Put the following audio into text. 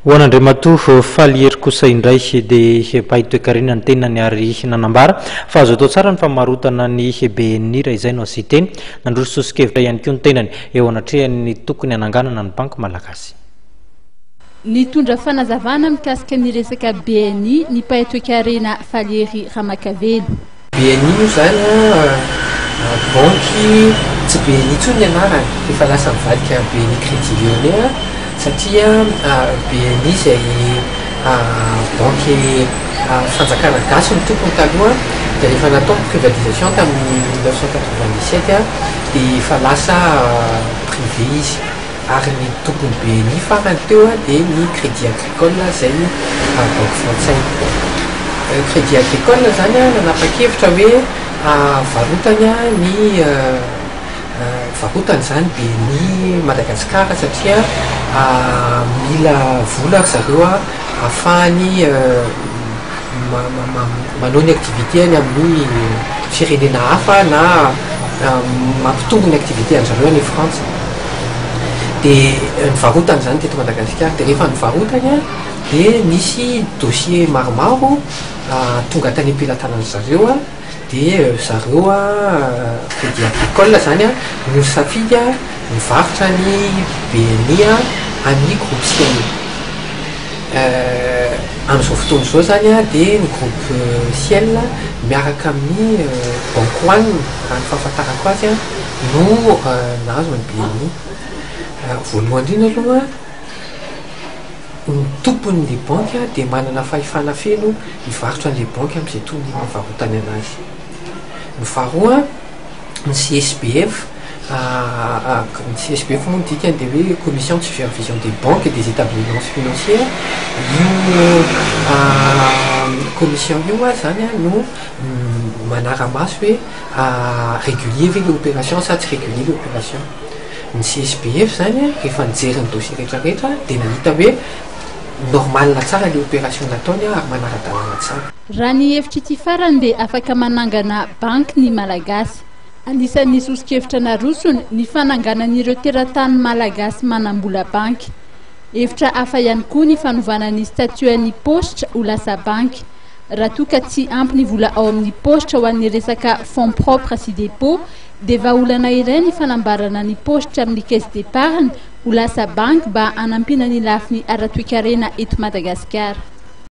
Hoan'Andriamatoa faly ery kosa indray dia pahitoekarena ny tenany ary nanambara fa azo atao tsara ny famarotana ny BNI raha izay no asiteny nandroso sosokevitra ihany koa ny tenany eo anatrehan'ny tokony hananganana ny banky malagasy. Nitondra fanazavana mikasika ny resaka BNI ny pahitoekarena Valery Ramakavelo. BNI io zany banky tsy BNI intsony ny anarany efa lasa mivadika BNI Crédit Lyonnais satria BNI zay banky fanjakana gasy ny tompony taloha dia rehefa natao privatisation tamin'ny 1997 dia efa lasa privé izy ary ny tompony BNI farany teo dia ny Crédit Agricole zay banque français. Crédit Agricole zany nanapa-kevitra hoe varotany ny varotany zany BNI Madagascar satria mila vola zareo ahafahany manao ny activité any amin'ny firenena hafa na mampitombo ny activité an'zareo any France. Dia nivarotany zany teto Madagasikara dia rehefa nivarotany dia nisy dossier maromaro tonga tany am-pelatanany zareo dia zareo Crédit Agricole zany no safidy mivarotra ny BNI amin'ny groupe Ciel. Amin'izao fotoana izao zany dia ny groupe Ciel miaraka amin'ny Banque One raha ny fahafantarako azy no nahazo ny BNI. Voalohany indrindra aloha ny tompon'le banky dia manana fahefana feno mivarotra an'le banky amin'izay tony mivarotany anazy. Ny faharoa ny CSBF ny CSBF moa dikany dia hoe commission de supervision des banques et des établissements financiers. Io commission io zany no manara-maso hoe régulier ve l'opération sa tsy régulier l'opération. Ny CSBF zany rehefa nijery ny dossier rehetrarehetra dia nahita hoe normal tsara le opération nataony ary manara-dalàna tsara. Raha ny hevitra ity farany dia afaka manangana banky ny malagasy. Anisan'ny sosokevitra narosony ny fananganan'ireo teratany malagasy manambola banky. Hevitra hafa ihany koa ny fanovana ny statuan'ny postra ho lasa banky. Raha toa ka tsy ampy ny vola ao amin'ny postra ho an'ny resaka fonds propre sy dépôt dia vahaolana iray ny fanambarana ny postra amin'ny caisse d'épargne ho lasa banky mba hanampiana ny lafiny ara-toekarena eto Madagasikara.